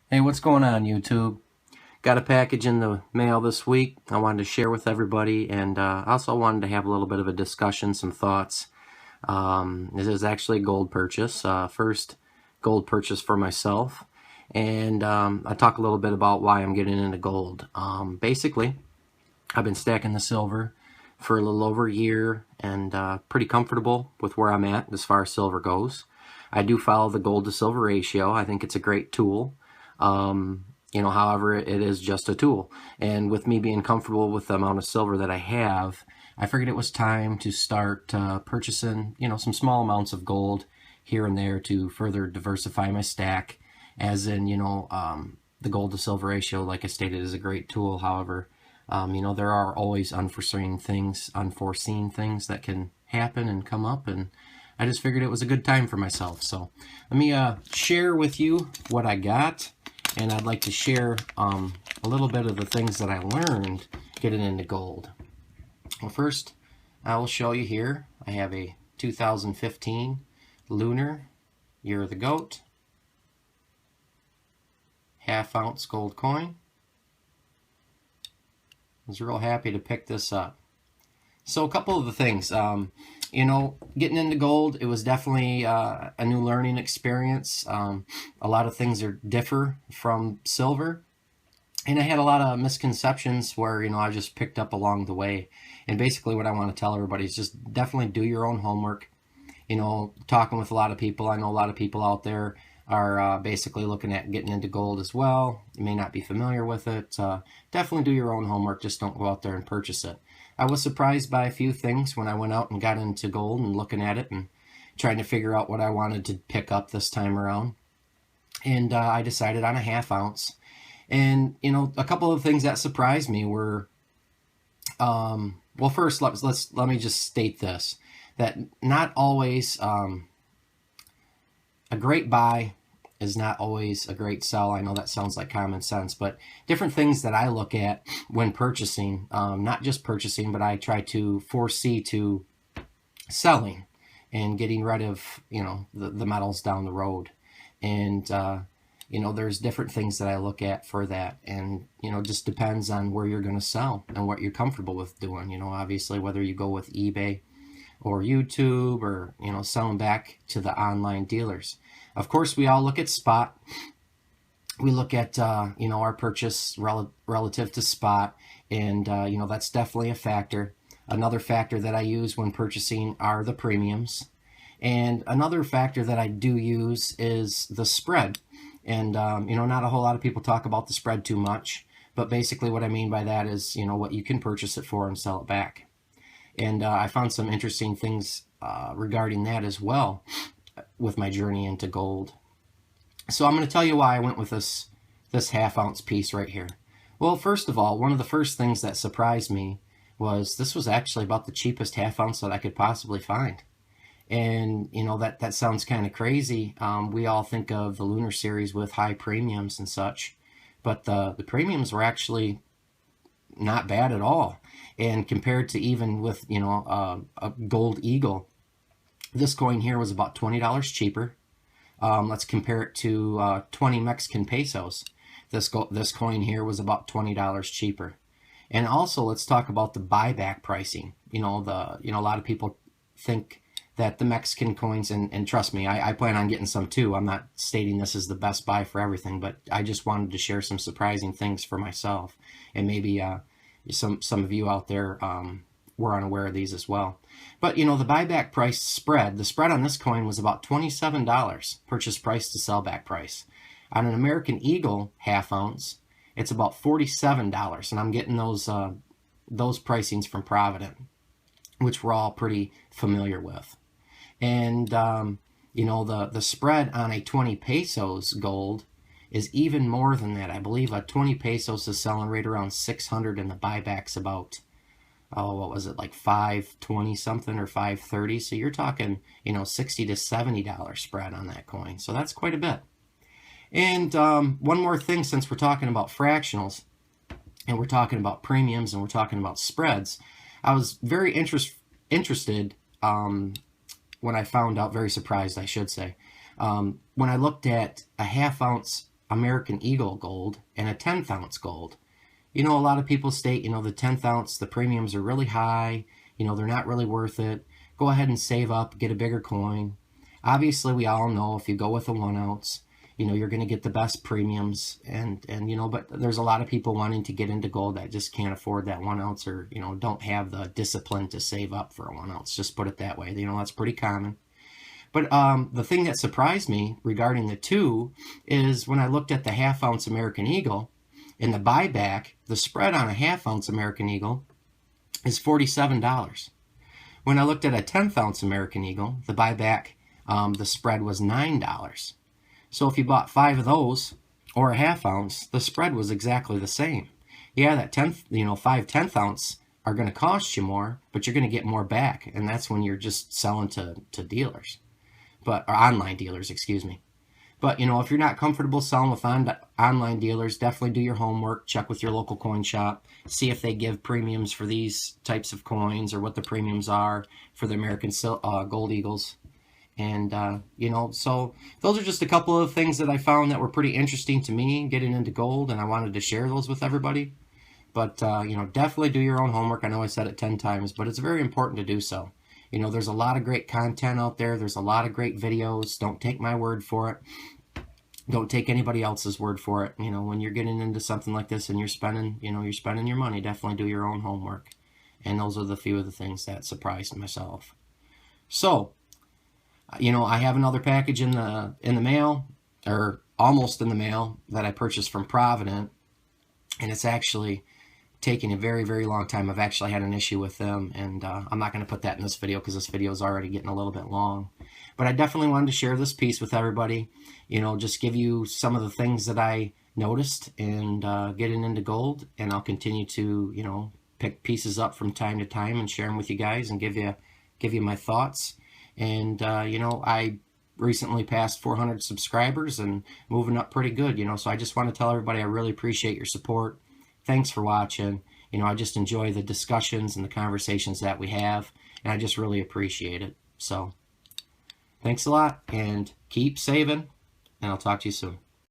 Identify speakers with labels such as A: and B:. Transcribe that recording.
A: Hey, what's going on, YouTube? Got a package in the mail this week I wanted to share with everybody, and also wanted to have a little bit of a discussion, some thoughts. This is actually a gold purchase, first gold purchase for myself, and I talk a little bit about why I'm getting into gold. Basically, I've been stacking the silver for a little over a year, and pretty comfortable with where I'm at as far as silver goes. I do follow the gold to silver ratio. I think it's a great tool. However, it is just a tool. And with me being comfortable with the amount of silver that I have, I figured it was time to start purchasing, some small amounts of gold here and there to further diversify my stack. As in, the gold to silver ratio, like I stated, is a great tool. However, there are always unforeseen things that can happen and come up, and I just figured it was a good time for myself. So let me share with you what I got, and I'd like to share a little bit of the things that I learned getting into gold. Well, first, I will show you here. I have a 2015 Lunar Year of the Goat half-ounce gold coin. I was real happy to pick this up. So a couple of the things, getting into gold, it was definitely a new learning experience. A lot of things differ from silver. And I had a lot of misconceptions where, I just picked up along the way. And basically what I want to tell everybody is just definitely do your own homework. Talking with a lot of people, I know a lot of people out there are basically looking at getting into gold as well. You may not be familiar with it. Definitely do your own homework. Just don't go out there and purchase it. I was surprised by a few things when I went out and got into gold and looking at it and trying to figure out what I wanted to pick up this time around. And I decided on a half ounce. And, a couple of things that surprised me were, well, first, let me just state this, that not always, a great buy is not always a great sell. I know that sounds like common sense, but different things that I look at when purchasing, not just purchasing, but I try to foresee to selling and getting rid of, the metals down the road. And, there's different things that I look at for that. And, just depends on where you're going to sell and what you're comfortable with doing. Obviously, whether you go with eBay or YouTube or, selling back to the online dealers. Of course, we all look at spot. We look at, our purchase relative to spot. And, that's definitely a factor. Another factor that I use when purchasing are the premiums. And another factor that I do use is the spread. And, not a whole lot of people talk about the spread too much. But basically what I mean by that is, what you can purchase it for and sell it back. And I found some interesting things regarding that as well with my journey into gold. So I'm going to tell you why I went with this half-ounce piece right here. Well, first of all, one of the first things that surprised me was this was actually about the cheapest half-ounce that I could possibly find. And, that sounds kind of crazy. We all think of the Lunar Series with high premiums and such, but the premiums were actually not bad at all. And compared to even with, a gold eagle, this coin here was about $20 cheaper. Let's compare it to 20 Mexican pesos. This coin here was about $20 cheaper. And also, let's talk about the buyback pricing. A lot of people think that the Mexican coins, and trust me, I plan on getting some too. I'm not stating this is the best buy for everything, but I just wanted to share some surprising things for myself. And maybe some of you out there were unaware of these as well. But, the buyback price spread, the spread on this coin was about $27, purchase price to sellback price. On an American Eagle half ounce, it's about $47, and I'm getting those pricings from Provident, which we're all pretty familiar with. And, the spread on a 20 pesos gold is even more than that. I believe a 20 pesos is selling right around 600, and the buyback's about, what was it, like 520 something or 530. So you're talking, $60 to $70 spread on that coin. So that's quite a bit. And one more thing, since we're talking about fractionals and we're talking about premiums and we're talking about spreads, I was very interested when I found out, very surprised, I should say, when I looked at a half ounce American Eagle gold and a 10th ounce gold. You know, a lot of people state, you know, the 10th ounce, the premiums are really high. You know, they're not really worth it. Go ahead and save up, get a bigger coin. Obviously, we all know if you go with a 1 ounce, you know, you're going to get the best premiums. And you know, but there's a lot of people wanting to get into gold that just can't afford that 1 ounce, or, you know, don't have the discipline to save up for a 1 ounce. Just put it that way. You know, that's pretty common. But the thing that surprised me regarding the two is when I looked at the half-ounce American Eagle, in the buyback, the spread on a half-ounce American Eagle is $47. When I looked at a 10th ounce American Eagle, the buyback, the spread was $9. So if you bought 5 of those, or a half ounce, the spread was exactly the same. Yeah, that 10th, you know, 5 10th ounce are going to cost you more, but you're going to get more back, and that's when you're just selling to dealers. Or online dealers, excuse me. But, you know, if you're not comfortable selling with online dealers, definitely do your homework. Check with your local coin shop. See if they give premiums for these types of coins, or what the premiums are for the American Gold Eagles. And, you know, so those are just a couple of things that I found that were pretty interesting to me getting into gold, and I wanted to share those with everybody. But, you know, definitely do your own homework. I know I said it 10 times, but it's very important to do so. You know, there's a lot of great content out there. There's a lot of great videos. Don't take my word for it. Don't take anybody else's word for it. You know, when you're getting into something like this and you're spending, you know, you're spending your money, definitely do your own homework. And those are the few of the things that surprised myself. So, you know, I have another package in the mail, or almost in the mail, that I purchased from Provident, and it's actually taking a very, very long time. I've actually had an issue with them, and I'm not going to put that in this video because this video is already getting a little bit long. But I definitely wanted to share this piece with everybody, you know, just give you some of the things that I noticed and getting into gold, and I'll continue to, you know, pick pieces up from time to time and share them with you guys and give you my thoughts. And you know, I recently passed 400 subscribers and moving up pretty good, you know, so I just want to tell everybody I really appreciate your support. Thanks for watching. You know, I just enjoy the discussions and the conversations that we have, and I just really appreciate it. So, thanks a lot, and keep saving, and I'll talk to you soon.